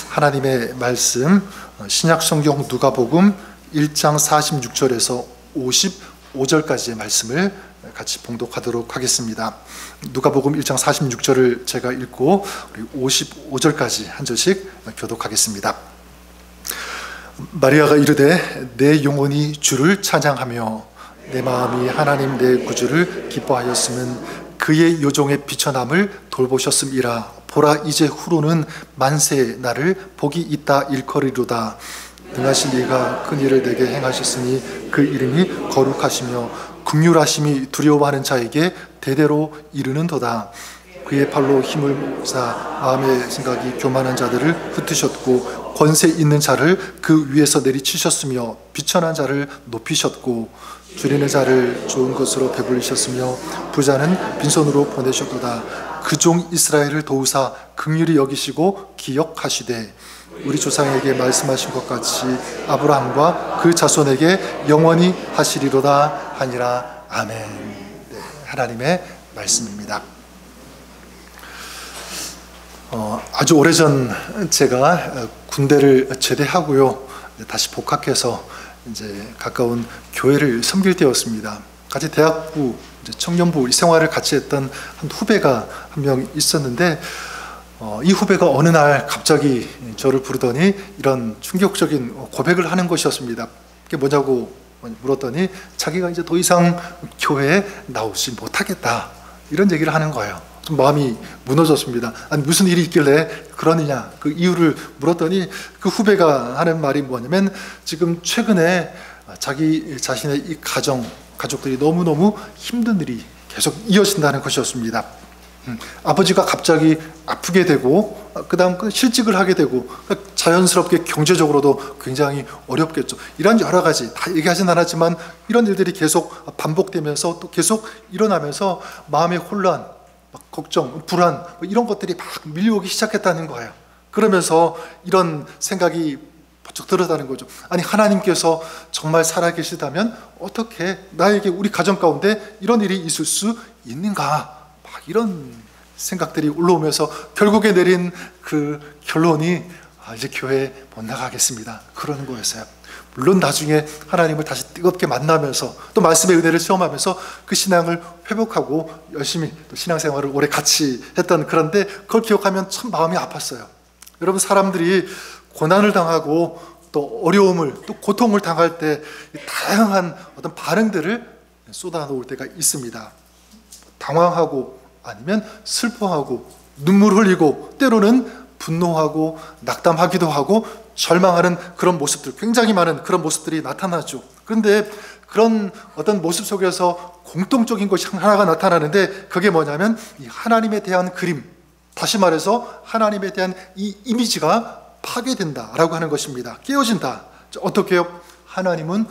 하나님의 말씀 신약성경 누가복음 1장 46절에서 55절까지의 말씀을 같이 봉독하도록 하겠습니다. 누가복음 1장 46절을 제가 읽고 55절까지 한 절씩 교독하겠습니다. 마리아가 이르되 내 영혼이 주를 찬양하며 내 마음이 하나님 내 구주를 기뻐하였으면 그의 요종의 비천함을 돌보셨음이라. 보라 이제 후로는 만세의 나를 복이 있다 일컬이로다. 능하신 이가 큰 일을 내게 행하셨으니 그 이름이 거룩하시며 긍휼하심이 두려워하는 자에게 대대로 이르는도다. 그의 팔로 힘을 모으사 마음의 생각이 교만한 자들을 흩으셨고 권세 있는 자를 그 위에서 내리치셨으며 비천한 자를 높이셨고 줄이는 자를 좋은 것으로 배불리셨으며 부자는 빈손으로 보내셨도다. 그 종 이스라엘을 도우사 긍휼히 여기시고 기억하시되 우리 조상에게 말씀하신 것 같이 아브라함과 그 자손에게 영원히 하시리로다 하니라. 아멘. 네, 하나님의 말씀입니다. 아주 오래전 제가 군대를 제대하고요, 다시 복학해서 이제 가까운 교회를 섬길 때였습니다. 같이 대학부, 청년부 생활을 같이 했던 한 후배가 한 명 있었는데, 이 후배가 어느 날 갑자기 저를 부르더니 이런 충격적인 고백을 하는 것이었습니다. 그게 뭐냐고 물었더니 자기가 이제 더 이상 교회에 나오지 못하겠다, 이런 얘기를 하는 거예요. 좀 마음이 무너졌습니다. 아니, 무슨 일이 있길래 그러느냐, 그 이유를 물었더니 그 후배가 하는 말이 뭐냐면 지금 최근에 자기 자신의 이 가족들이 너무너무 힘든 일이 계속 이어진다는 것이었습니다. 아버지가 갑자기 아프게 되고 그 다음 실직을 하게 되고 자연스럽게 경제적으로도 굉장히 어렵겠죠. 이런 여러 가지 다 얘기하진 않았지만 이런 일들이 계속 반복되면서 또 계속 일어나면서 마음의 혼란, 걱정, 불안 이런 것들이 막 밀려오기 시작했다는 거예요. 그러면서 이런 생각이 번쩍 들었다는 거죠. 아니, 하나님께서 정말 살아계시다면 어떻게 나에게 우리 가정 가운데 이런 일이 있을 수 있는가, 막 이런 생각들이 올라오면서 결국에 내린 그 결론이 이제 교회에 못 나가겠습니다, 그러는 거였어요. 물론 나중에 하나님을 다시 뜨겁게 만나면서 또 말씀의 은혜를 체험하면서 그 신앙을 회복하고 열심히 또 신앙생활을 오래 같이 했던, 그런데 그걸 기억하면 참 마음이 아팠어요. 여러분, 사람들이 고난을 당하고 또 어려움을 또 고통을 당할 때 다양한 어떤 반응들을 쏟아놓을 때가 있습니다. 당황하고 아니면 슬퍼하고 눈물 흘리고 때로는 분노하고 낙담하기도 하고 절망하는 그런 모습들, 굉장히 많은 그런 모습들이 나타나죠. 그런데 그런 어떤 모습 속에서 공통적인 것이 하나가 나타나는데, 그게 뭐냐면 이 하나님에 대한 그림, 다시 말해서 하나님에 대한 이 이미지가 파괴된다라고 하는 것입니다. 깨어진다. 어떻게요? 하나님은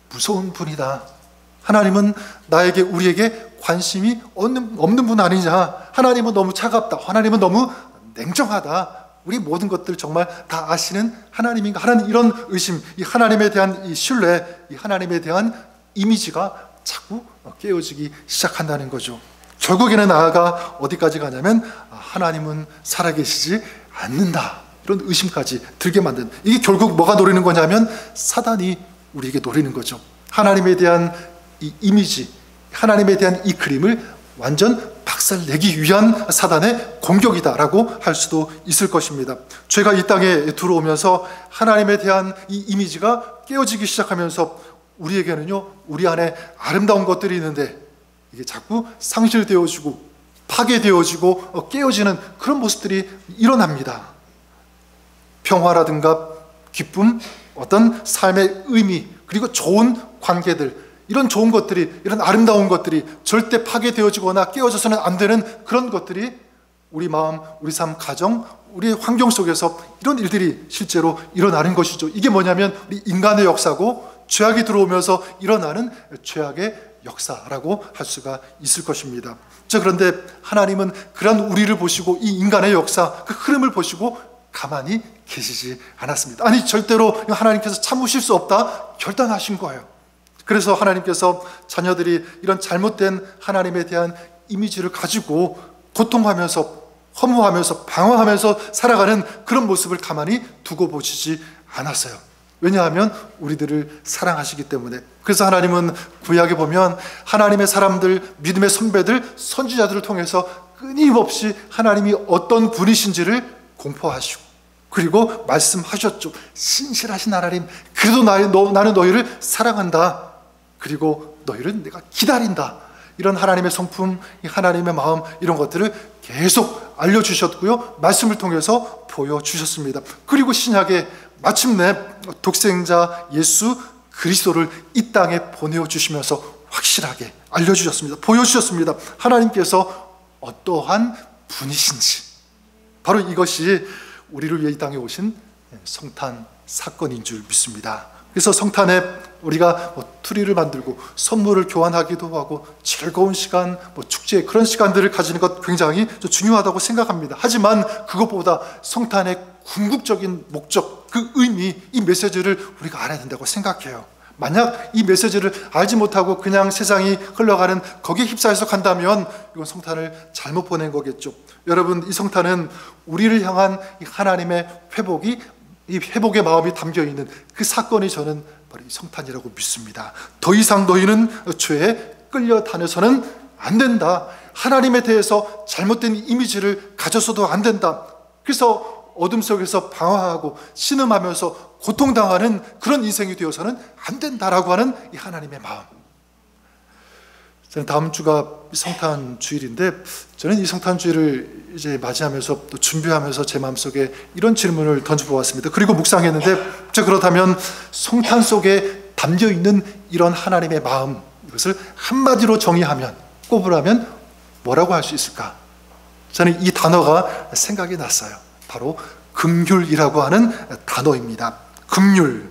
무서운 분이다. 하나님은 나에게, 우리에게 관심이 없는 분 아니냐. 하나님은 너무 차갑다. 하나님은 너무 냉정하다. 우리 모든 것들 정말 다 아시는 하나님인가 하는 이런 의심, 이 하나님에 대한 이 신뢰, 이 하나님에 대한 이미지가 자꾸 깨어지기 시작한다는 거죠. 결국에는 나아가 어디까지 가냐면 하나님은 살아계시지 않는다, 이런 의심까지 들게 만든, 이게 결국 뭐가 노리는 거냐면 사단이 우리에게 노리는 거죠. 하나님에 대한 이 이미지, 하나님에 대한 이 그림을 완전 박살내기 위한 사단의 공격이다라고 할 수도 있을 것입니다. 죄가 이 땅에 들어오면서 하나님에 대한 이 이미지가 깨어지기 시작하면서 우리에게는요, 우리 안에 아름다운 것들이 있는데 이게 자꾸 상실되어지고 파괴되어지고 깨어지는 그런 모습들이 일어납니다. 평화라든가 기쁨, 어떤 삶의 의미, 그리고 좋은 관계들, 이런 좋은 것들이, 이런 아름다운 것들이 절대 파괴되어지거나 깨어져서는 안 되는 그런 것들이 우리 마음, 우리 삶, 가정, 우리의 환경 속에서 이런 일들이 실제로 일어나는 것이죠. 이게 뭐냐면 우리 인간의 역사고 죄악이 들어오면서 일어나는 죄악의 역사라고 할 수가 있을 것입니다. 그런데 하나님은 그런 우리를 보시고 이 인간의 역사, 그 흐름을 보시고 가만히 계시지 않았습니다. 아니, 절대로 하나님께서 참으실 수 없다 결단하신 거예요. 그래서 하나님께서 자녀들이 이런 잘못된 하나님에 대한 이미지를 가지고 고통하면서 허무하면서 방황하면서 살아가는 그런 모습을 가만히 두고 보시지 않았어요. 왜냐하면 우리들을 사랑하시기 때문에. 그래서 하나님은 구약에 보면 하나님의 사람들, 믿음의 선배들, 선지자들을 통해서 끊임없이 하나님이 어떤 분이신지를 공포하시고, 그리고 말씀하셨죠. 신실하신 하나님, 그래도 나는 너희를 사랑한다. 그리고 너희를 내가 기다린다. 이런 하나님의 성품, 하나님의 마음, 이런 것들을 계속 알려주셨고요, 말씀을 통해서 보여주셨습니다. 그리고 신약에 마침내 독생자 예수 그리스도를 이 땅에 보내주시면서 확실하게 알려주셨습니다. 보여주셨습니다. 하나님께서 어떠한 분이신지. 바로 이것이 우리를 위해 이 땅에 오신 성탄 사건인 줄 믿습니다. 그래서 성탄에 우리가 트리를 만들고 선물을 교환하기도 하고 즐거운 시간, 축제, 그런 시간들을 가지는 것 굉장히 중요하다고 생각합니다. 하지만 그것보다 성탄의 궁극적인 목적, 그 의미, 이 메시지를 우리가 알아야 된다고 생각해요. 만약 이 메시지를 알지 못하고 그냥 세상이 흘러가는 거기에 휩싸여서 간다면 이건 성탄을 잘못 보낸 거겠죠. 여러분, 이 성탄은 우리를 향한 이 하나님의 회복이, 이 회복의 마음이 담겨있는 그 사건이 저는 바로 이 성탄이라고 믿습니다. 더 이상 너희는 죄에 끌려다녀서는 안 된다. 하나님에 대해서 잘못된 이미지를 가져서도 안 된다. 그래서 어둠 속에서 방황하고 신음하면서 고통당하는 그런 인생이 되어서는 안 된다라고 하는 이 하나님의 마음. 저는 다음 주가 성탄 주일인데, 저는 이 성탄 주일을 이제 맞이하면서 또 준비하면서 제 마음속에 이런 질문을 던져보았습니다. 그리고 묵상했는데, 그렇다면 성탄 속에 담겨있는 이런 하나님의 마음, 이것을 한마디로 정의하면, 꼽으라면 뭐라고 할 수 있을까? 저는 이 단어가 생각이 났어요. 바로 긍휼이라고 하는 단어입니다. 긍휼.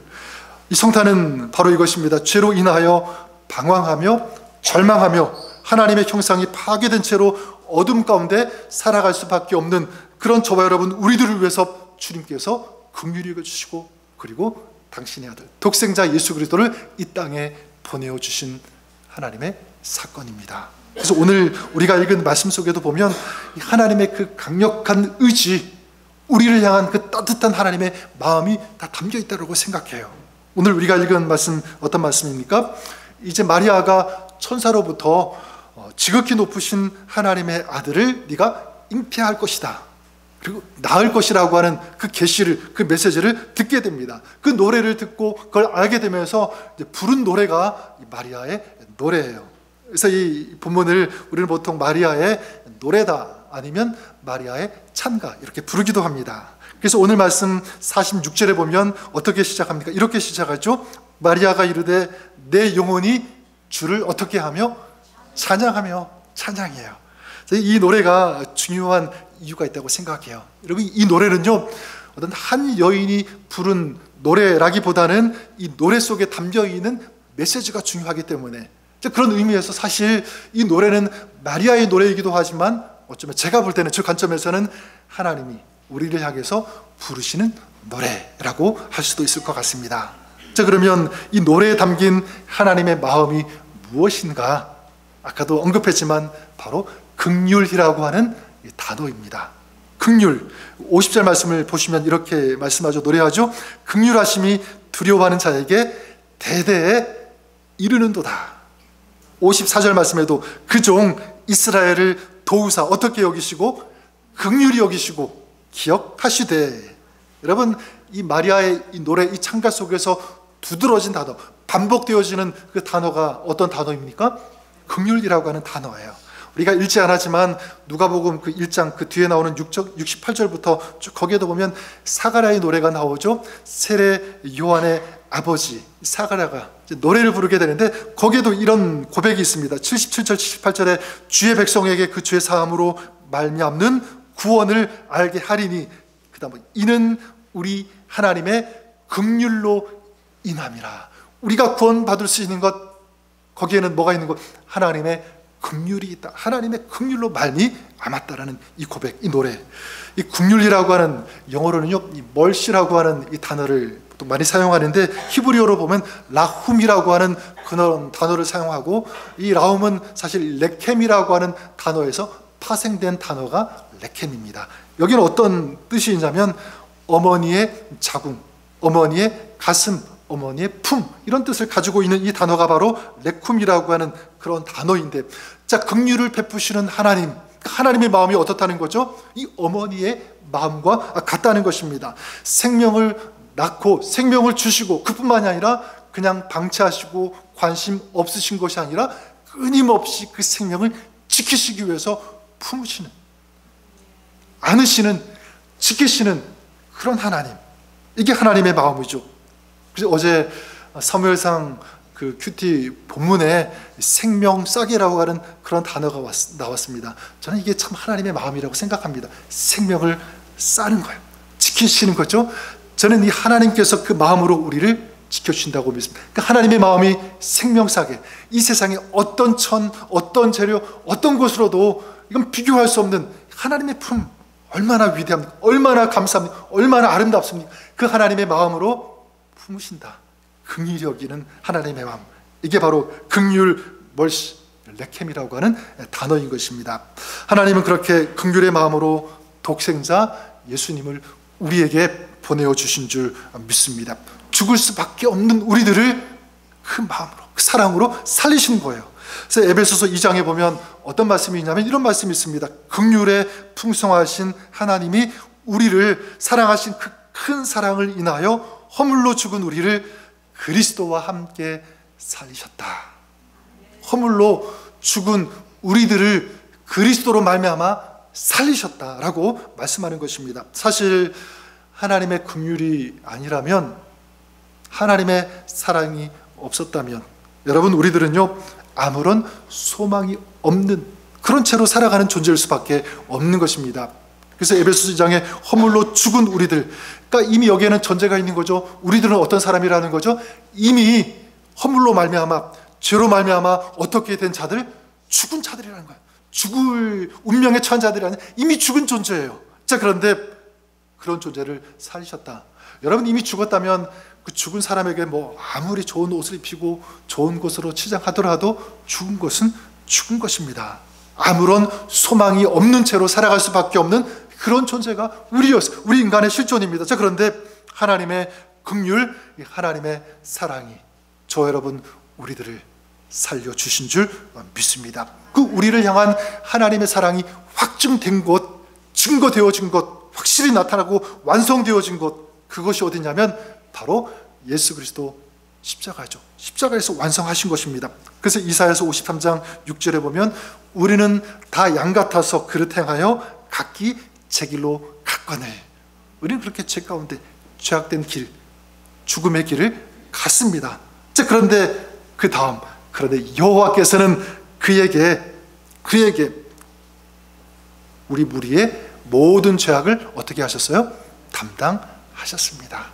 이 성탄은 바로 이것입니다. 죄로 인하여 방황하며 절망하며 하나님의 형상이 파괴된 채로 어둠 가운데 살아갈 수밖에 없는 그런 저와 여러분, 우리들을 위해서 주님께서 긍휼히 여겨주시고, 그리고 당신의 아들 독생자 예수 그리스도를 이 땅에 보내어주신 하나님의 사건입니다. 그래서 오늘 우리가 읽은 말씀 속에도 보면 이 하나님의 그 강력한 의지, 우리를 향한 그 따뜻한 하나님의 마음이 다 담겨있다고 생각해요. 오늘 우리가 읽은 말씀 어떤 말씀입니까? 이제 마리아가 천사로부터 지극히 높으신 하나님의 아들을 네가 잉태할 것이다, 그리고 낳을 것이라고 하는 그 계시를, 그 메시지를 듣게 됩니다. 그 노래를 듣고 그걸 알게 되면서 이제 부른 노래가 마리아의 노래예요. 그래서 이 본문을 우리는 보통 마리아의 노래다, 아니면 마리아의 찬가, 이렇게 부르기도 합니다. 그래서 오늘 말씀 46절에 보면 어떻게 시작합니까? 이렇게 시작하죠. 마리아가 이르되 내 영혼이 주를 어떻게 하며? 찬양하며. 찬양이에요. 이 노래가 중요한 이유가 있다고 생각해요. 여러분, 이 노래는요, 어떤 한 여인이 부른 노래라기보다는 이 노래 속에 담겨있는 메시지가 중요하기 때문에, 그런 의미에서 사실 이 노래는 마리아의 노래이기도 하지만, 어쩌면 제가 볼 때는 저 관점에서는 하나님이 우리를 향해서 부르시는 노래라고 할 수도 있을 것 같습니다. 자, 그러면 이 노래에 담긴 하나님의 마음이 무엇인가? 아까도 언급했지만 바로 긍휼이라고 하는 이 단어입니다. 긍휼. 50절 말씀을 보시면 이렇게 말씀하죠. 노래하죠. 긍휼하심이 두려워하는 자에게 대대에 이르는도다. 54절 말씀에도 그 종 이스라엘을 도우사 어떻게 여기시고? 긍휼히 여기시고 기억하시되. 여러분, 이 마리아의 이 노래, 이 찬가 속에서 두드러진 단어, 반복되어지는 그 단어가 어떤 단어입니까? 긍휼이라고 하는 단어예요. 우리가 읽지 않았지만 누가복음 그 1장 그 뒤에 나오는 68절부터 쭉 거기에도 보면 사가랴의 노래가 나오죠. 세례 요한의 아버지 사가랴가 노래를 부르게 되는데, 거기에도 이런 고백이 있습니다. 77절 78절에 주의 백성에게 그 죄 사함으로 말미암는 구원을 알게 하리니, 그 다음 이는 우리 하나님의 긍휼로 인함이라. 우리가 구원받을 수 있는 것, 거기에는 뭐가 있는 것? 하나님의 긍휼이 있다. 하나님의 긍휼로 말미암았다라는 이 고백, 이 노래. 이 긍휼이라고 하는, 영어로는요, 이 멀시라고 하는 이 단어를 또 많이 사용하는데, 히브리어로 보면 라훔이라고 하는 그런 단어를 사용하고, 이 라훔은 사실 레켐이라고 하는 단어에서 파생된 단어가 레켐입니다. 여기는 어떤 뜻이 있냐면 어머니의 자궁, 어머니의 가슴, 어머니의 품, 이런 뜻을 가지고 있는 이 단어가 바로 레쿰이라고 하는 그런 단어인데, 자, 긍휼을 베푸시는 하나님, 하나님의 마음이 어떻다는 거죠? 이 어머니의 마음과 같다는 것입니다. 생명을 낳고 생명을 주시고, 그뿐만이 아니라 그냥 방치하시고 관심 없으신 것이 아니라 끊임없이 그 생명을 지키시기 위해서 품으시는, 안으시는, 지키시는 그런 하나님, 이게 하나님의 마음이죠. 그래서 어제 사무엘상 그 큐티 본문에 생명 싹이라고 하는 그런 단어가 나왔습니다. 저는 이게 참 하나님의 마음이라고 생각합니다. 생명을 싸는 거예요. 지키시는 거죠. 저는 이 하나님께서 그 마음으로 우리를 지켜주신다고 믿습니다. 그러니까 하나님의 마음이 생명싸게, 이 세상에 어떤 천, 어떤 재료, 어떤 것으로도 이건 비교할 수 없는 하나님의 품, 얼마나 위대합니까? 얼마나 감사합니까? 얼마나 아름답습니까? 그 하나님의 마음으로 품으신다. 긍휼히 여기는 하나님의 마음, 이게 바로 긍휼 멀시 레켐이라고 하는 단어인 것입니다. 하나님은 그렇게 긍휼의 마음으로 독생자 예수님을 우리에게 보내어 주신 줄 믿습니다. 죽을 수밖에 없는 우리들을 그 마음으로, 그 사랑으로 살리신 거예요. 그래서 에베소서 2장에 보면 어떤 말씀이 있냐면 이런 말씀이 있습니다. 긍휼에 풍성하신 하나님이 우리를 사랑하신 그 큰 사랑을 인하여 허물로 죽은 우리를 그리스도와 함께 살리셨다. 허물로 죽은 우리들을 그리스도로 말미암아 살리셨다라고 말씀하는 것입니다. 사실 하나님의 긍휼이 아니라면, 하나님의 사랑이 없었다면 여러분, 우리들은요 아무런 소망이 없는 그런 채로 살아가는 존재일 수밖에 없는 것입니다. 그래서 에베소서 2장에 허물로 죽은 우리들, 그러니까 이미 여기에는 전제가 있는 거죠. 우리들은 어떤 사람이라는 거죠? 이미 허물로 말미암아, 죄로 말미암아 어떻게 된 자들? 죽은 자들이라는 거예요. 죽을 운명에 처한 자들이 아니라 이미 죽은 존재예요. 자, 그런데 그런 존재를 살리셨다. 여러분, 이미 죽었다면 그 죽은 사람에게 뭐 아무리 좋은 옷을 입히고 좋은 곳으로 치장하더라도 죽은 것은 죽은 것입니다. 아무런 소망이 없는 채로 살아갈 수밖에 없는 그런 존재가 우리였어요. 우리 인간의 실존입니다. 자, 그런데 하나님의 긍휼, 하나님의 사랑이 저 여러분 우리들을 살려주신 줄 믿습니다. 그 우리를 향한 하나님의 사랑이 확증된 것, 증거되어진 것, 확실히 나타나고 완성되어진 것, 그것이 어디냐면 바로 예수 그리스도 십자가죠. 십자가에서 완성하신 것입니다. 그래서 이사야서 53장 6절에 보면 우리는 다 양 같아서 그릇 행하여 각기 제 길로 갔거늘. 우리는 그렇게 죄 가운데 죄악된 길, 죽음의 길을 갔습니다. 자, 그런데 그 다음, 그런데 여호와께서는 그에게 우리 무리의 모든 죄악을 어떻게 하셨어요? 담당하셨습니다.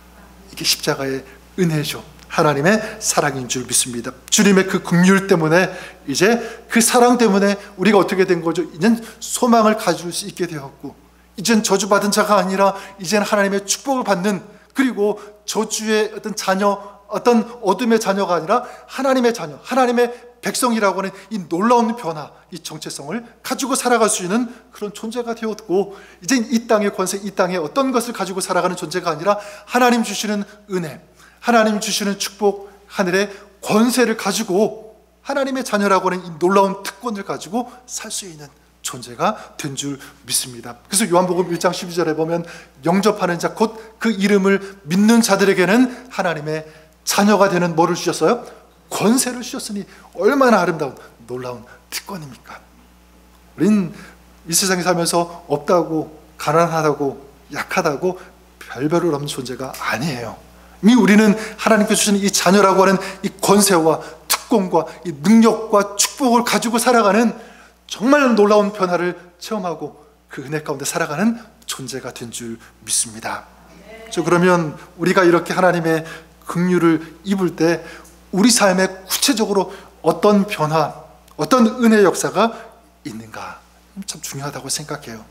이게 십자가의 은혜죠. 하나님의 사랑인 줄 믿습니다. 주님의 그 긍휼 때문에, 이제 그 사랑 때문에 우리가 어떻게 된 거죠? 이젠 소망을 가질 수 있게 되었고, 이젠 저주받은 자가 아니라 이젠 하나님의 축복을 받는, 그리고 저주의 어떤 자녀, 어떤 어둠의 자녀가 아니라 하나님의 자녀, 하나님의 백성이라고 하는 이 놀라운 변화, 이 정체성을 가지고 살아갈 수 있는 그런 존재가 되었고, 이제 이 땅의 권세, 이 땅의 어떤 것을 가지고 살아가는 존재가 아니라 하나님 주시는 은혜, 하나님 주시는 축복, 하늘의 권세를 가지고 하나님의 자녀라고 하는 이 놀라운 특권을 가지고 살 수 있는 존재가 된 줄 믿습니다. 그래서 요한복음 1장 12절에 보면 영접하는 자, 곧 그 이름을 믿는 자들에게는 하나님의 자녀가 되는 뭐를 주셨어요? 권세를 주셨으니 얼마나 아름다운 놀라운 특권입니까? 우린 이 세상에 살면서 없다고, 가난하다고, 약하다고 별별을 없는 존재가 아니에요. 이미 우리는 하나님께서 주시는 이 자녀라고 하는 이 권세와 특권과 이 능력과 축복을 가지고 살아가는 정말 놀라운 변화를 체험하고 그 은혜 가운데 살아가는 존재가 된 줄 믿습니다. 그러면 우리가 이렇게 하나님의 긍휼을 입을 때 우리 삶에 구체적으로 어떤 변화, 어떤 은혜의 역사가 있는가, 참 중요하다고 생각해요.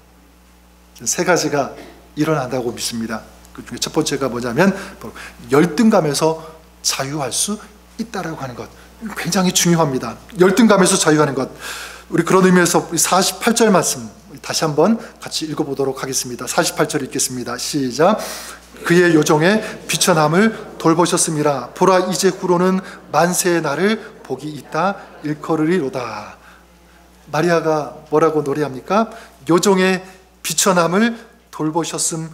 세 가지가 일어난다고 믿습니다. 그 중에 첫 번째가 뭐냐면 열등감에서 자유할 수 있다라고 하는 것, 굉장히 중요합니다. 열등감에서 자유하는 것. 우리 그런 의미에서 48절 말씀 다시 한번 같이 읽어보도록 하겠습니다. 48절 읽겠습니다. 시작. 그의 요정의 비천함을 돌보셨음이라. 보라, 이제 후로는 만세의 날을 복이 있다 일컬으리로다. 마리아가 뭐라고 노래합니까? 요정의 비천함을 돌보셨음이라.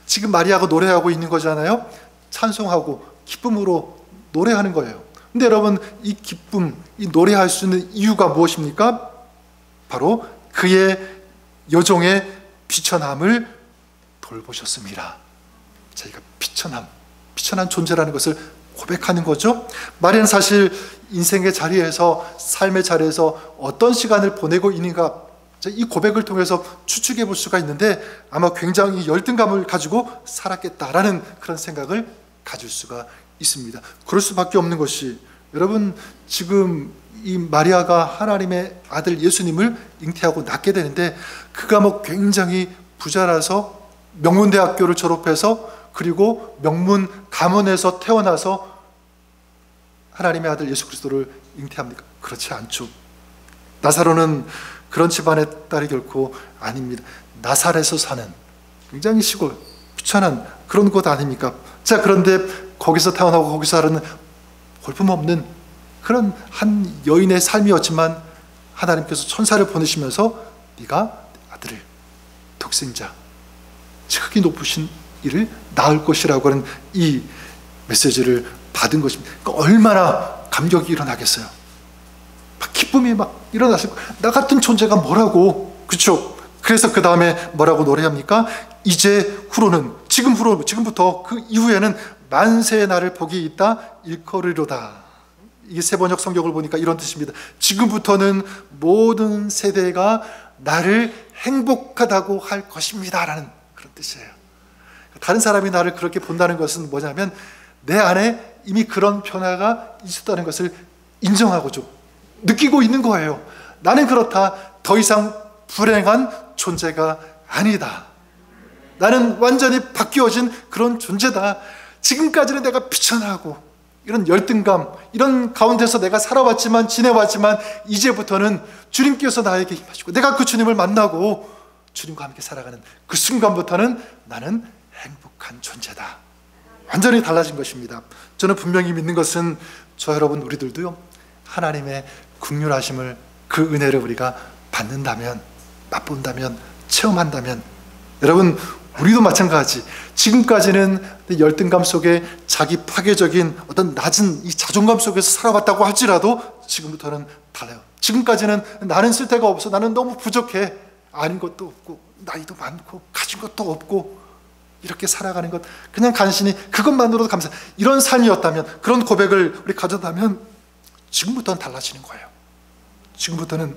지금 마리아가 노래하고 있는 거잖아요. 찬송하고 기쁨으로 노래하는 거예요. 근데 여러분, 이 기쁨, 이 노래할 수 있는 이유가 무엇입니까? 바로 그의 요정의 비천함을 돌보셨습니다. 자기가 비천한 존재라는 것을 고백하는 거죠. 마리아는 사실 인생의 자리에서, 삶의 자리에서 어떤 시간을 보내고 있는가, 이 고백을 통해서 추측해 볼 수가 있는데 아마 굉장히 열등감을 가지고 살았겠다라는 그런 생각을 가질 수가 있습니다. 그럴 수밖에 없는 것이, 여러분, 지금 이 마리아가 하나님의 아들 예수님을 잉태하고 낳게 되는데, 그가 뭐 굉장히 부자라서 명문대학교를 졸업해서, 그리고 명문 가문에서 태어나서 하나님의 아들 예수 그리스도를 잉태합니까? 그렇지 않죠. 나사로는 그런 집안의 딸이 결코 아닙니다. 나사렛에서 사는 굉장히 시골, 비천한 그런 곳 아닙니까? 자, 그런데 거기서 태어나고 거기서 자라는 볼품없는 그런 한 여인의 삶이었지만, 하나님께서 천사를 보내시면서 네가 아들을, 독생자, 지극히 높으신 이를 낳을 것이라고 하는 이 메시지를 받은 것입니다. 그러니까 얼마나 감격이 일어나겠어요. 막 기쁨이 막 일어났을 거예요. 나 같은 존재가 뭐라고, 그렇죠? 그래서 그 다음에 뭐라고 노래합니까? 이제 후로는, 지금부터 그 이후에는 만세의 날을 복이 있다 일컬으리로다. 이게 세번역 성경을 보니까 이런 뜻입니다. 지금부터는 모든 세대가 나를 행복하다고 할 것입니다 라는 그런 뜻이에요. 다른 사람이 나를 그렇게 본다는 것은 뭐냐면, 내 안에 이미 그런 변화가 있었다는 것을 인정하고 좀 느끼고 있는 거예요. 나는 그렇다, 더 이상 불행한 존재가 아니다. 나는 완전히 바뀌어진 그런 존재다. 지금까지는 내가 비천하고 이런 열등감, 이런 가운데서 내가 살아왔지만, 지내왔지만, 이제부터는 주님께서 나에게 임하시고 내가 그 주님을 만나고 주님과 함께 살아가는 그 순간부터는 나는 행복한 존재다. 완전히 달라진 것입니다. 저는 분명히 믿는 것은, 저 여러분 우리들도요, 하나님의 긍휼하심을, 그 은혜를 우리가 받는다면, 맛본다면, 체험한다면, 여러분 우리도 마찬가지. 지금까지는 열등감 속에 자기 파괴적인 어떤 낮은 이 자존감 속에서 살아왔다고 할지라도 지금부터는 달라요. 지금까지는 나는 쓸데가 없어, 나는 너무 부족해, 아닌 것도 없고 나이도 많고 가진 것도 없고 이렇게 살아가는 것, 그냥 간신히 그것만으로도 감사, 이런 삶이었다면, 그런 고백을 우리 가졌다면 지금부터는 달라지는 거예요. 지금부터는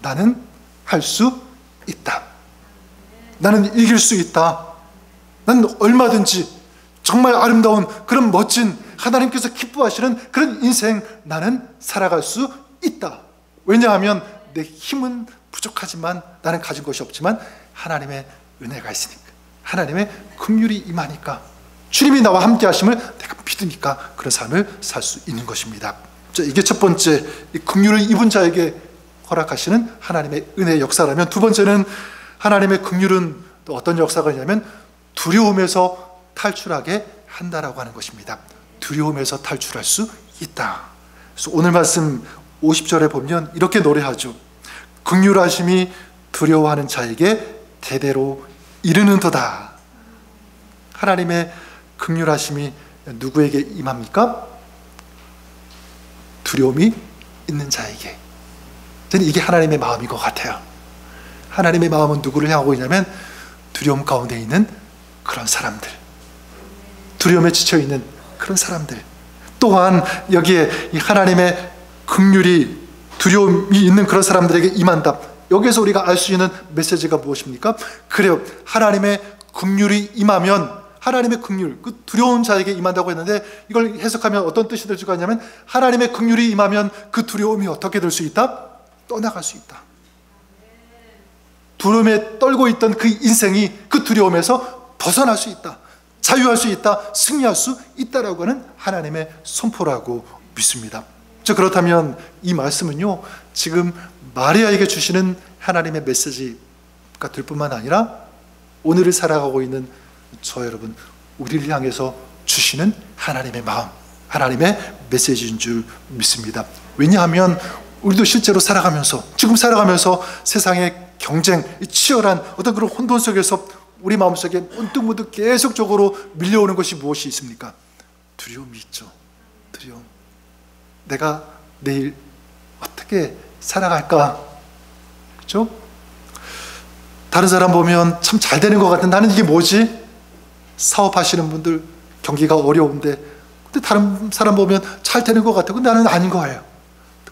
나는 할 수 있다. 나는 이길 수 있다. 나는 얼마든지 정말 아름다운 그런 멋진 하나님께서 기뻐하시는 그런 인생 나는 살아갈 수 있다. 왜냐하면 내 힘은 부족하지만, 나는 가진 것이 없지만 하나님의 은혜가 있으니까, 하나님의 긍휼이 임하니까, 주님이 나와 함께 하심을 내가 믿으니까 그런 삶을 살 수 있는 것입니다. 자, 이게 첫 번째, 이 긍휼을 입은 자에게 허락하시는 하나님의 은혜의 역사라면, 두 번째는 하나님의 긍휼은 또 어떤 역사가 있냐면 두려움에서 탈출하게 한다라고 하는 것입니다. 두려움에서 탈출할 수 있다. 그래서 오늘 말씀 50절에 보면 이렇게 노래하죠. 긍휼하심이 두려워하는 자에게 대대로 이르는도다. 하나님의 긍휼하심이 누구에게 임합니까? 두려움이 있는 자에게. 저는 이게 하나님의 마음인 것 같아요. 하나님의 마음은 누구를 향하고 있냐면 두려움 가운데 있는 그런 사람들, 두려움에 지쳐있는 그런 사람들, 또한 여기에 이 하나님의 긍휼이 두려움이 있는 그런 사람들에게 임한다. 여기에서 우리가 알 수 있는 메시지가 무엇입니까? 그래요, 하나님의 긍휼이 임하면, 하나님의 긍휼, 그 두려운 자에게 임한다고 했는데, 이걸 해석하면 어떤 뜻이 될 수가 있냐면, 하나님의 긍휼이 임하면 그 두려움이 어떻게 될 수 있다? 떠나갈 수 있다. 두려움에 떨고 있던 그 인생이 그 두려움에서 벗어날 수 있다. 자유할 수 있다. 승리할 수 있다라고 하는 하나님의 선포라고 믿습니다. 그렇다면 이 말씀은요, 지금 마리아에게 주시는 하나님의 메시지가 될 뿐만 아니라 오늘을 살아가고 있는 저 여러분, 우리를 향해서 주시는 하나님의 마음, 하나님의 메시지인 줄 믿습니다. 왜냐하면 우리도 실제로 지금 살아가면서 세상의 경쟁, 치열한 어떤 그런 혼돈 속에서 우리 마음속에 문득문득 계속적으로 밀려오는 것이 무엇이 있습니까? 두려움이 있죠. 두려움. 내가 내일 어떻게 살아갈까? 그렇죠? 다른 사람 보면 참 잘 되는 것 같은데 나는 이게 뭐지? 사업하시는 분들 경기가 어려운데 근데 다른 사람 보면 잘 되는 것 같아. 근데 나는 아닌 거예요.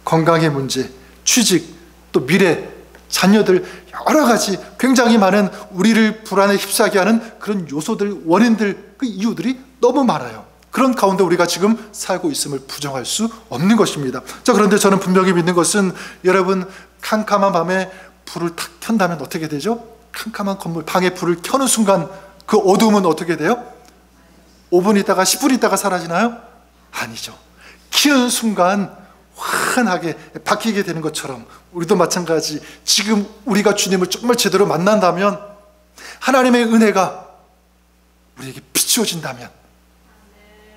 건강의 문제, 취직, 또 미래, 자녀들, 여러 가지 굉장히 많은 우리를 불안에 휩싸게 하는 그런 요소들, 원인들, 그 이유들이 너무 많아요. 그런 가운데 우리가 지금 살고 있음을 부정할 수 없는 것입니다. 자, 그런데 저는 분명히 믿는 것은 여러분, 캄캄한 밤에 불을 탁 켠다면 어떻게 되죠? 캄캄한 건물, 방에 불을 켜는 순간 그 어두움은 어떻게 돼요? 5분 있다가 10분 있다가 사라지나요? 아니죠. 키는 순간 환하게 바뀌게 되는 것처럼 우리도 마찬가지, 지금 우리가 주님을 정말 제대로 만난다면, 하나님의 은혜가 우리에게 비추어진다면,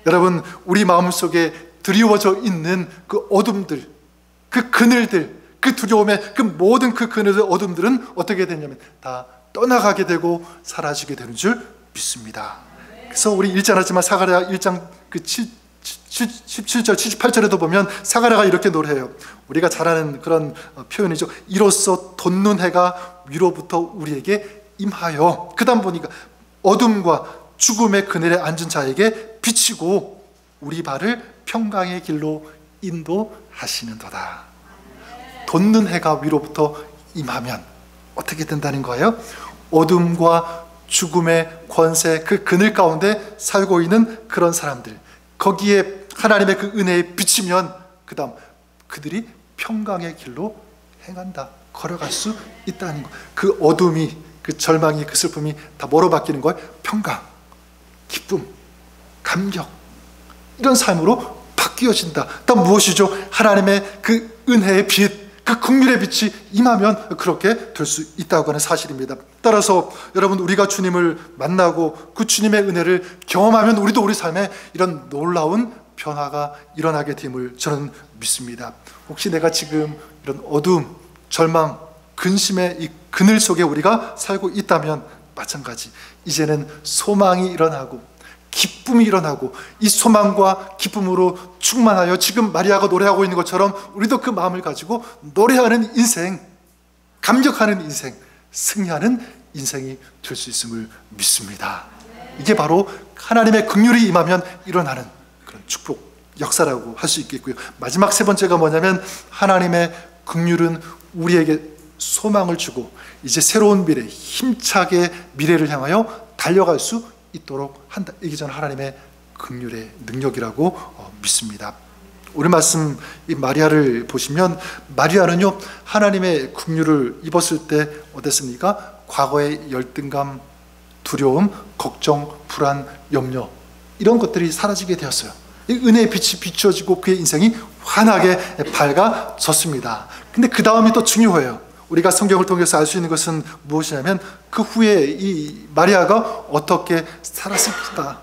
여러분, 우리 마음속에 드리워져 있는 그 어둠들, 그 그늘들, 그 두려움의 그 모든 그 그늘의 어둠들은 어떻게 되냐면 다 떠나가게 되고 사라지게 되는 줄 믿습니다. 그래서 우리 읽잖았지만 사가랴 1장 그 17절 78절에도 보면 사가랴가 이렇게 노래해요. 우리가 잘 아는 그런 표현이죠. 이로써 돋는 해가 위로부터 우리에게 임하여, 그 다음 보니까 어둠과 죽음의 그늘에 앉은 자에게 비치고 우리 발을 평강의 길로 인도하시는도다. 돋는 해가 위로부터 임하면 어떻게 된다는 거예요? 어둠과 죽음의 권세, 그 그늘 가운데 살고 있는 그런 사람들, 거기에 하나님의 그 은혜에 비치면 그 다음 그들이 평강의 길로 행한다, 걸어갈 수 있다는 것. 그 어둠이, 그 절망이, 그 슬픔이 다 뭐로 바뀌는 거예요? 평강, 기쁨, 감격, 이런 삶으로 바뀌어진다. 또 무엇이죠? 하나님의 그 은혜의 빛, 그 긍휼의 빛이 임하면 그렇게 될 수 있다고 하는 사실입니다. 따라서 여러분, 우리가 주님을 만나고 그 주님의 은혜를 경험하면 우리도 우리 삶에 이런 놀라운 변화가 일어나게 됨을 저는 믿습니다. 혹시 내가 지금 이런 어둠, 절망, 근심의 이 그늘 속에 우리가 살고 있다면 마찬가지, 이제는 소망이 일어나고 기쁨이 일어나고, 이 소망과 기쁨으로 충만하여 지금 마리아가 노래하고 있는 것처럼 우리도 그 마음을 가지고 노래하는 인생, 감격하는 인생, 승리하는 인생이 될 수 있음을 믿습니다. 이게 바로 하나님의 긍휼이 임하면 일어나는 그런 축복 역사라고 할 수 있겠고요. 마지막 세 번째가 뭐냐면, 하나님의 긍휼은 우리에게 소망을 주고 이제 새로운 미래, 힘차게 미래를 향하여 달려갈 수 있도록 한다. 이게 저는 하나님의 긍휼의 능력이라고 믿습니다. 오늘 말씀 이 마리아를 보시면, 마리아는요 하나님의 긍휼을 입었을 때 어땠습니까? 과거의 열등감, 두려움, 걱정, 불안, 염려, 이런 것들이 사라지게 되었어요. 이 은혜의 빛이 비추어지고 그의 인생이 환하게 밝아졌습니다. 근데 그 다음이 또 중요해요. 우리가 성경을 통해서 알 수 있는 것은 무엇이냐면, 그 후에 이 마리아가 어떻게 살았을까.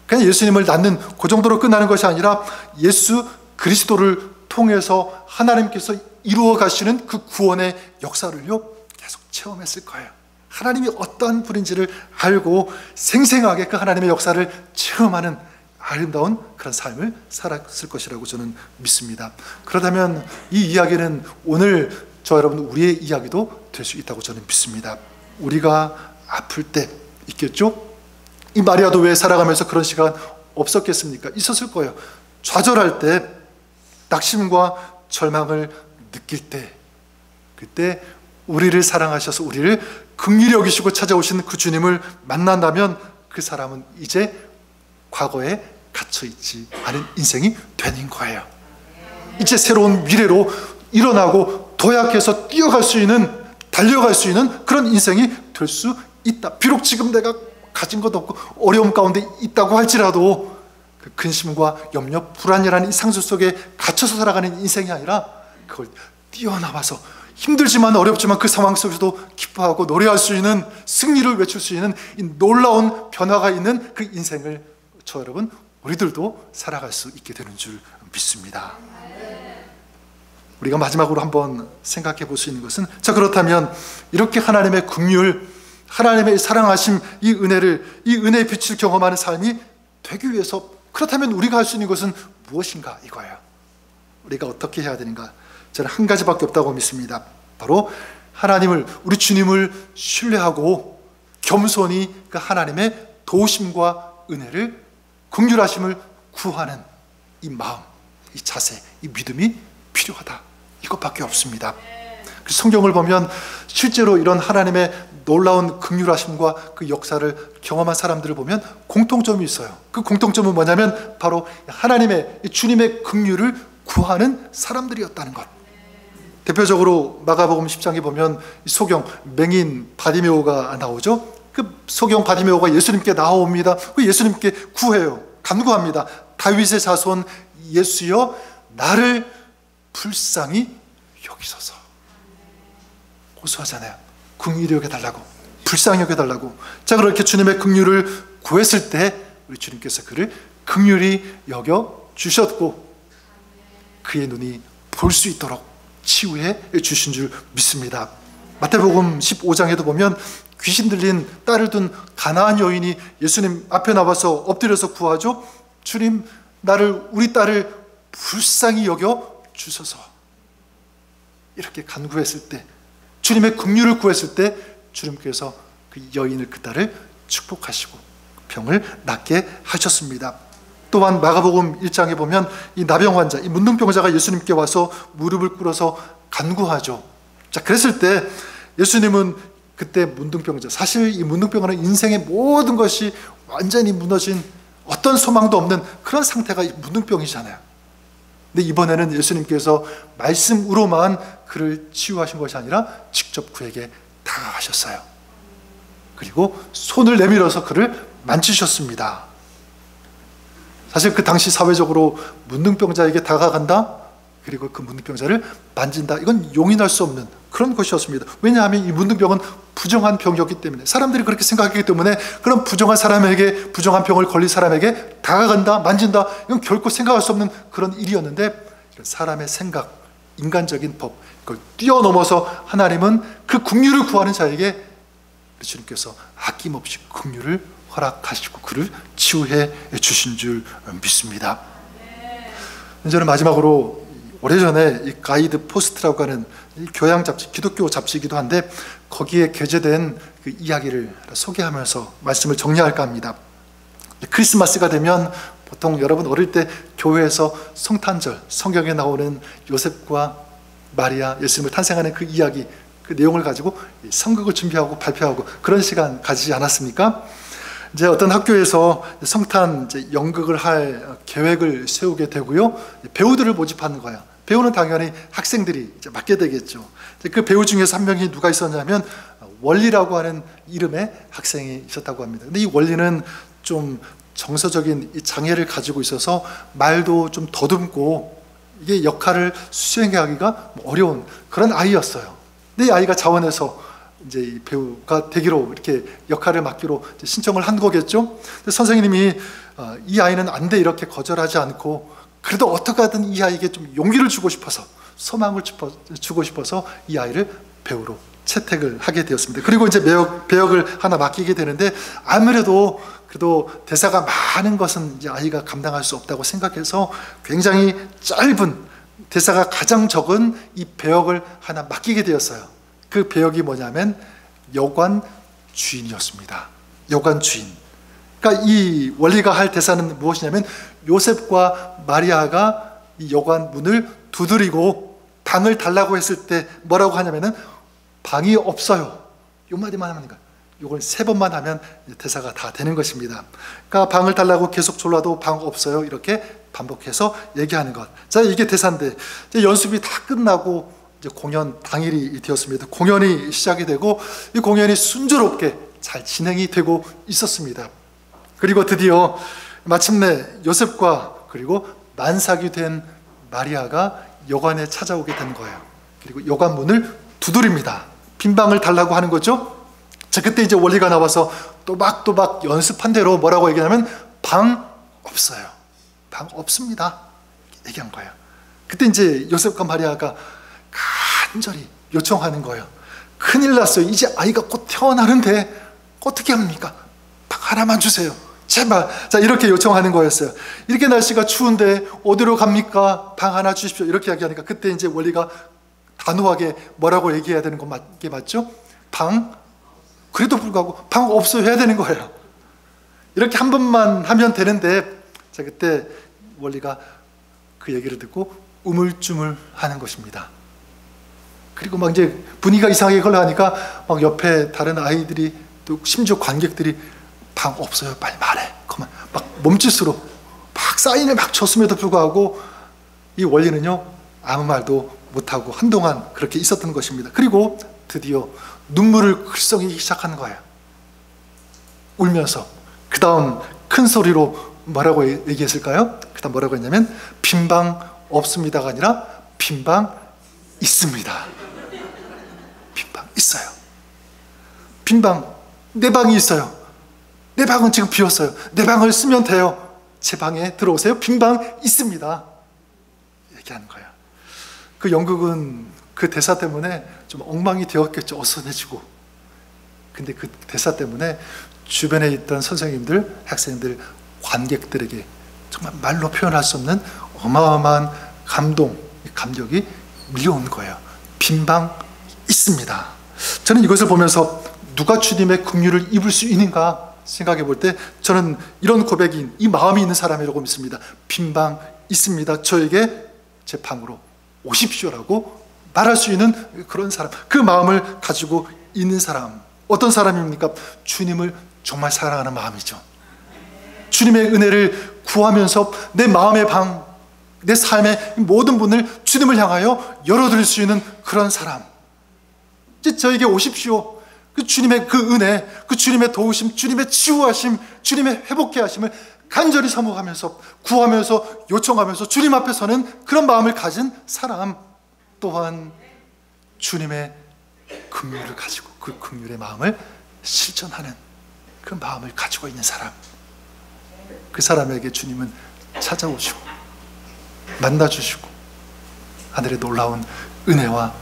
그냥 예수님을 낳는 그 정도로 끝나는 것이 아니라 예수 그리스도를 통해서 하나님께서 이루어 가시는 그 구원의 역사를요 계속 체험했을 거예요. 하나님이 어떠한 분인지를 알고 생생하게 그 하나님의 역사를 체험하는 아름다운 그런 삶을 살았을 것이라고 저는 믿습니다. 그렇다면 이 이야기는 오늘 저 여러분 우리의 이야기도 될 수 있다고 저는 믿습니다. 우리가 아플 때 있겠죠? 이 마리아도 왜 살아가면서 그런 시간 없었겠습니까? 있었을 거예요. 좌절할 때, 낙심과 절망을 느낄 때, 그때 우리를 사랑하셔서 우리를 긍휼히 여기시고 찾아오신 그 주님을 만난다면 그 사람은 이제 과거에 갇혀있지 않은 인생이 되는 거예요. 이제 새로운 미래로 일어나고 도약해서 뛰어갈 수 있는, 달려갈 수 있는 그런 인생이 될 수 있다. 비록 지금 내가 가진 것도 없고 어려움 가운데 있다고 할지라도 그 근심과 염려, 불안이라는 이 상수 속에 갇혀서 살아가는 인생이 아니라 그걸 뛰어나와서 힘들지만 어렵지만 그 상황 속에서도 기뻐하고 노래할 수 있는, 승리를 외칠 수 있는 이 놀라운 변화가 있는 그 인생을 저 여러분 우리들도 살아갈 수 있게 되는 줄 믿습니다. 우리가 마지막으로 한번 생각해 볼 수 있는 것은, 자, 그렇다면 이렇게 하나님의 긍휼, 하나님의 사랑하심, 이 은혜의 빛을 경험하는 삶이 되기 위해서, 그렇다면 우리가 할 수 있는 것은 무엇인가 이거예요. 우리가 어떻게 해야 되는가? 저는 한 가지밖에 없다고 믿습니다. 바로 하나님을, 우리 주님을 신뢰하고 겸손히 그 하나님의 도우심과 은혜를, 긍휼하심을 구하는 이 마음, 이 자세, 이 믿음이 필요하다. 이것밖에 없습니다. 성경을 보면 실제로 이런 하나님의 놀라운 긍휼하심과 그 역사를 경험한 사람들을 보면 공통점이 있어요. 그 공통점은 뭐냐면 바로 하나님의, 주님의 긍휼을 구하는 사람들이었다는 것. 대표적으로 마가복음 10장에 보면 소경 맹인 바디메오가 나오죠. 그 소경 바디메오가 예수님께 나옵니다. 그 예수님께 구해요. 간구합니다. 다윗의 자손 예수여, 나를 불쌍히 여기소서. 고소하잖아요. 긍휼히 여겨달라고, 불쌍히 여겨달라고. 자, 그렇게 주님의 긍휼을 구했을 때 우리 주님께서 그를 긍휼히 여겨 주셨고 그의 눈이 볼 수 있도록 치유해 주신 줄 믿습니다. 마태복음 15장에도 보면 귀신 들린 딸을 둔 가나안 여인이 예수님 앞에 나와서 엎드려서 구하죠. 주님, 우리 딸을 불쌍히 여겨 주소서. 이렇게 간구했을 때, 주님의 긍휼을 구했을 때 주님께서 그 여인을, 그 딸을 축복하시고 병을 낫게 하셨습니다. 또한 마가복음 1장에 보면 이 나병 환자, 이 문둥병자가 예수님께 와서 무릎을 꿇어서 간구하죠. 자, 그랬을 때 예수님은 그때 문둥병자, 사실 이 문둥병자는 인생의 모든 것이 완전히 무너진, 어떤 소망도 없는 그런 상태가 문둥병이잖아요. 근데 이번에는 예수님께서 말씀으로만 그를 치유하신 것이 아니라 직접 그에게 다가가셨어요. 그리고 손을 내밀어서 그를 만지셨습니다. 사실 그 당시 사회적으로 문둥병자에게 다가간다, 그리고 그 문둥병자를 만진다, 이건 용인할 수 없는 그런 것이었습니다. 왜냐하면 이 문둥병은 부정한 병이었기 때문에, 사람들이 그렇게 생각하기 때문에 그런 부정한 사람에게, 부정한 병을 걸린 사람에게 다가간다, 만진다, 이건 결코 생각할 수 없는 그런 일이었는데, 사람의 생각, 인간적인 법, 그걸 뛰어넘어서 하나님은 그 긍휼을 구하는 자에게 주님께서 아낌없이 긍휼을 허락하시고 그를 치유해 주신 줄 믿습니다. 저는 마지막으로 오래전에 이 가이드 포스트라고 하는 이 교양 잡지, 기독교 잡지이기도 한데 거기에 게재된 그 이야기를 소개하면서 말씀을 정리할까 합니다. 크리스마스가 되면 보통 여러분 어릴 때 교회에서 성탄절, 성경에 나오는 요셉과 마리아, 예수님을 탄생하는 그 이야기, 그 내용을 가지고 성극을 준비하고 발표하고 그런 시간 가지지 않았습니까? 이제 어떤 학교에서 성탄 연극을 할 계획을 세우게 되고요. 배우들을 모집하는 거예요. 배우는 당연히 학생들이 이제 맡게 되겠죠. 그 배우 중에서 한 명이 누가 있었냐면 원리라고 하는 이름의 학생이 있었다고 합니다. 근데 이 원리는 좀 정서적인 장애를 가지고 있어서 말도 좀 더듬고 이게 역할을 수행하기가 어려운 그런 아이였어요. 근데 이 아이가 자원해서 이제 이 배우가 되기로, 이렇게 역할을 맡기로 신청을 한 거겠죠. 근데 선생님이 이 아이는 안 돼, 이렇게 거절하지 않고 그래도 어떻게 하든 이 아이에게 좀 용기를 주고 싶어서, 소망을 주고 싶어서 이 아이를 배우로 채택을 하게 되었습니다. 그리고 이제 배역을 하나 맡기게 되는데 아무래도 그래도 대사가 많은 것은 이제 아이가 감당할 수 없다고 생각해서 굉장히 짧은, 대사가 가장 적은 이 배역을 하나 맡기게 되었어요. 그 배역이 뭐냐면 여관 주인이었습니다. 여관 주인. 그러니까 이 원리가 할 대사는 무엇이냐면 요셉과 마리아가 이 여관 문을 두드리고 방을 달라고 했을 때 뭐라고 하냐면은 방이 없어요. 요 마디만 하면 되니까 이걸 3번만 하면 대사가 다 되는 것입니다. 그러니까 방을 달라고 계속 졸라도 방 없어요, 이렇게 반복해서 얘기하는 것. 자, 이게 대사인데 이제 연습이 다 끝나고 이제 공연 당일이 되었습니다. 공연이 시작이 되고 이 공연이 순조롭게 잘 진행이 되고 있었습니다. 그리고 드디어 마침내 요셉과 그리고 만삭이 된 마리아가 여관에 찾아오게 된 거예요. 그리고 여관 문을 두드립니다. 빈방을 달라고 하는 거죠. 자, 그때 이제 원리가 나와서 또박또박 연습한 대로 뭐라고 얘기하냐면 방 없어요. 방 없습니다. 얘기한 거예요. 그때 이제 요셉과 마리아가 간절히 요청하는 거예요. 큰일 났어요. 이제 아이가 곧 태어나는데 어떻게 합니까? 방 하나만 주세요. 제발. 자, 이렇게 요청하는 거였어요. 이렇게 날씨가 추운데 어디로 갑니까? 방 하나 주십시오. 이렇게 이야기하니까 그때 이제 원리가 단호하게 뭐라고 얘기해야 되는 게 맞죠? 방, 그래도 불구하고 방 없어요 해야 되는 거예요. 이렇게 한 번만 하면 되는데, 자, 그때 원리가 그 얘기를 듣고 우물쭈물 하는 것입니다. 그리고 막 이제 분위기가 이상하게 흘러가니까 막 옆에 다른 아이들이 또 심지어 관객들이 방 없어요. 빨리 말해. 그만 막 몸짓으로 막 사인을 막 줬음에도 불구하고 이 원리는요 아무 말도 못하고 한동안 그렇게 있었던 것입니다. 그리고 드디어 눈물을 글썽이기 시작하는 거예요. 울면서. 그 다음 큰 소리로 뭐라고 얘기했을까요? 그 다음 뭐라고 했냐면 빈방 없습니다가 아니라 빈방 있습니다. 빈방 있어요. 빈방, 내 방이 있어요. 내 방은 지금 비었어요. 내 방을 쓰면 돼요. 제 방에 들어오세요. 빈방 있습니다. 얘기하는 거예요. 그 영국은 그 대사 때문에 좀 엉망이 되었겠죠. 어수선해지고. 근데 그 대사 때문에 주변에 있던 선생님들, 학생들, 관객들에게 정말 말로 표현할 수 없는 어마어마한 감동, 감격이 밀려온 거예요. 빈방 있습니다. 저는 이것을 보면서 누가 주님의 긍휼을 입을 수 있는가 생각해 볼 때 저는 이런 고백인, 이 마음이 있는 사람이라고 믿습니다. 빈방 있습니다. 저에게 제 방으로 오십시오라고 말할 수 있는 그런 사람, 그 마음을 가지고 있는 사람. 어떤 사람입니까? 주님을 정말 사랑하는 마음이죠. 주님의 은혜를 구하면서 내 마음의 방, 내 삶의 모든 문을 주님을 향하여 열어드릴 수 있는 그런 사람. 이제 저에게 오십시오. 그 주님의 그 은혜, 그 주님의 도우심, 주님의 치유하심, 주님의 회복케 하심을 간절히 사모하면서 구하면서 요청하면서 주님 앞에 서는 그런 마음을 가진 사람. 또한 주님의 긍휼을 가지고 그 긍휼의 마음을 실천하는 그 마음을 가지고 있는 사람. 그 사람에게 주님은 찾아오시고 만나주시고 하늘의 놀라운 은혜와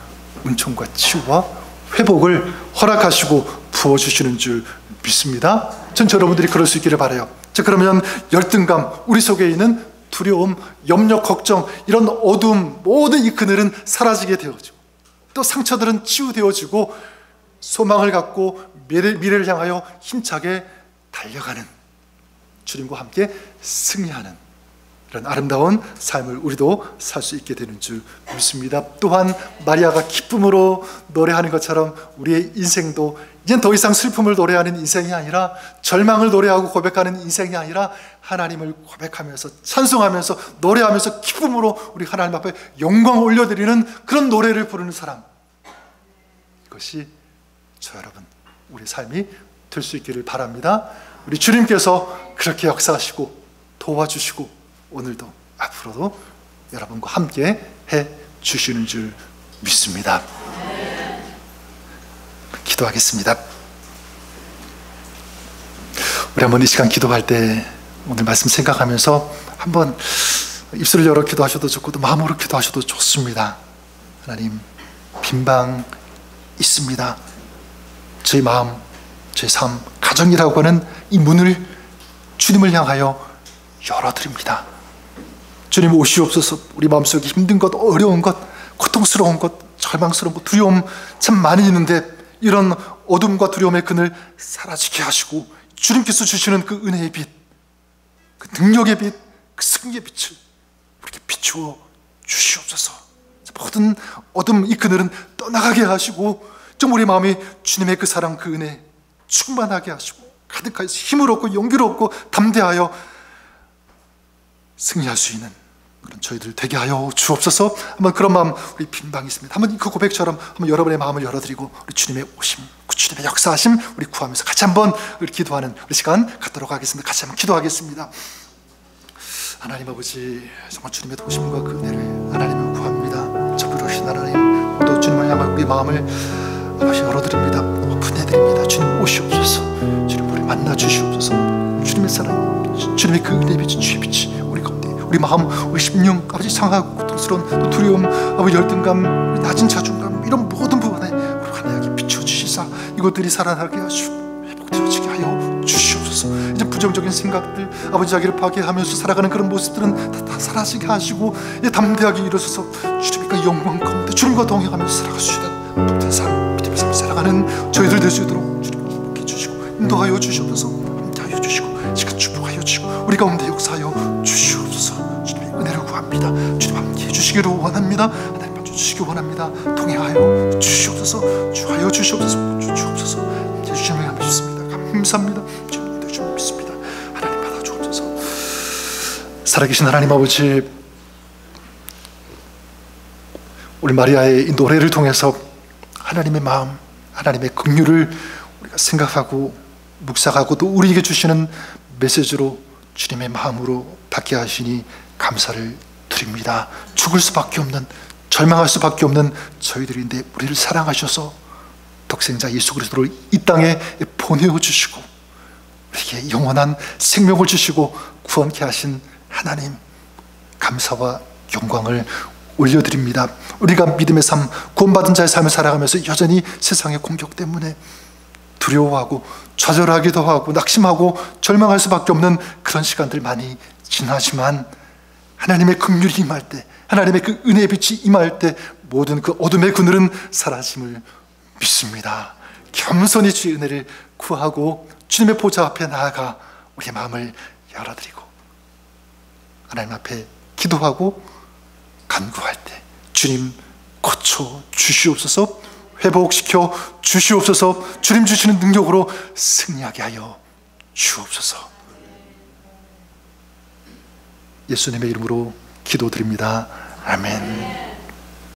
은총과 치유와 회복을 허락하시고 부어주시는 줄 믿습니다. 전 여러분들이 그럴 수 있기를 바라요. 자, 그러면 열등감, 우리 속에 있는 두려움, 염려, 걱정, 이런 어두움, 모든 이 그늘은 사라지게 되어지고 또 상처들은 치유되어지고 소망을 갖고 미래를 향하여 힘차게 달려가는, 주님과 함께 승리하는 이런 아름다운 삶을 우리도 살 수 있게 되는 줄 믿습니다. 또한 마리아가 기쁨으로 노래하는 것처럼 우리의 인생도 이젠 더 이상 슬픔을 노래하는 인생이 아니라, 절망을 노래하고 고백하는 인생이 아니라 하나님을 고백하면서 찬송하면서 노래하면서 기쁨으로 우리 하나님 앞에 영광을 올려드리는 그런 노래를 부르는 사람, 이것이 저 여러분 우리 삶이 될 수 있기를 바랍니다. 우리 주님께서 그렇게 역사하시고 도와주시고 오늘도 앞으로도 여러분과 함께 해 주시는 줄 믿습니다. 기도하겠습니다. 우리 한번 이 시간 기도할 때 오늘 말씀 생각하면서 한번 입술을 열어 기도하셔도 좋고 또 마음으로 기도하셔도 좋습니다. 하나님, 빈방 있습니다. 저희 마음, 저희 삶, 가정이라고 하는 이 문을 주님을 향하여 열어드립니다. 주님 오시옵소서. 우리 마음속에 힘든 것, 어려운 것, 고통스러운 것, 절망스러운 것, 두려움 참 많이 있는데 이런 어둠과 두려움의 그늘 사라지게 하시고 주님께서 주시는 그 은혜의 빛, 그 능력의 빛, 그 승리의 빛을 우리에게 비추어 주시옵소서. 모든 어둠 이 그늘은 떠나가게 하시고 좀 우리 마음이 주님의 그 사랑, 그 은혜 충만하게 하시고 가득하여 힘을 얻고 용기를 얻고 담대하여 승리할 수 있는 그런 저희들 되게 하여 주옵소서. 한번 그런 마음, 우리 빈방이 있습니다. 한번 그 고백처럼 한번 여러분의 마음을 열어드리고 우리 주님의 오심, 그 주님의 역사하심 우리 구하면서 같이 한번 우리 기도하는 우리 시간 갖도록 하겠습니다. 같이 한번 기도하겠습니다. 하나님 아버지, 정말 주님의 도심과 그 은혜를 하나님을 구합니다. 저부르신 하나님, 또 주님을 향한 우리 마음을 아버지 열어드립니다. 오픈해드립니다. 주님 오시옵소서. 주님 우리 만나 주시옵소서. 주님의 사랑, 주님의 그 은혜의 빛이, 주의 빛이 우리 가운데, 우리 마음, 우리 심령 아버지 상하고 고통스러운 또 두려움, 아버지 열등감, 낮은 자존감, 이런 모든 부분에 우리 환하게 비춰주시사 이것들이 살아나게 하시고 회복되어지게 하여 주시옵소서. 이제 부정적인 생각들, 아버지 자기를 파괴하면서 살아가는 그런 모습들은 다 사라지게 하시고, 이제 담대하게 일어서서 주님과 영광 가운데 주님과 동행하면서 살아갈 수 있는 복된 삶, 믿음의 삶을 살아가는 저희들 될 수 있도록 주님 축복해 주시고 인도하여 주시옵소서. 함께하여 주시고 시간 축복하여 주시고 우리 가운데 역사하여 주시옵소서. 주님의 은혜를 구합니다. 주님 함께해 주시기를 원합니다. 하나님 만져 주시기 원합니다. 동행하여 주시옵소서. 주하여 주시옵소서. 주시옵소서. 함께해 주시면 믿습니다. 감사합니다. 주님 주님 믿습니다. 하나님 받아 주옵소서. 살아계신 하나님 아버지, 우리 마리아의 이 노래를 통해서 하나님의 마음, 하나님의 긍휼을 우리가 생각하고 묵상하고 또 우리에게 주시는 메시지로 주님의 마음으로 받게 하시니 감사를 드립니다. 죽을 수밖에 없는, 절망할 수밖에 없는 저희들인데 우리를 사랑하셔서 독생자 예수 그리스도를 이 땅에 보내어 주시고 우리에게 영원한 생명을 주시고 구원케 하신 하나님, 감사와 영광을 올려드립니다. 우리가 믿음의 삶, 구원받은 자의 삶을 살아가면서 여전히 세상의 공격 때문에 두려워하고 좌절하기도 하고 낙심하고 절망할 수밖에 없는 그런 시간들 많이 지나지만, 하나님의 긍휼이 임할 때, 하나님의 그 은혜의 빛이 임할 때 모든 그 어둠의 그늘은 사라짐을 믿습니다. 겸손히 주의 은혜를 구하고 주님의 보좌 앞에 나아가 우리의 마음을 열어드리고 하나님 앞에 기도하고 간구할 때 주님 고쳐 주시옵소서, 회복시켜 주시옵소서, 주님 주시는 능력으로 승리하게 하여 주옵소서. 예수님의 이름으로 기도드립니다. 아멘.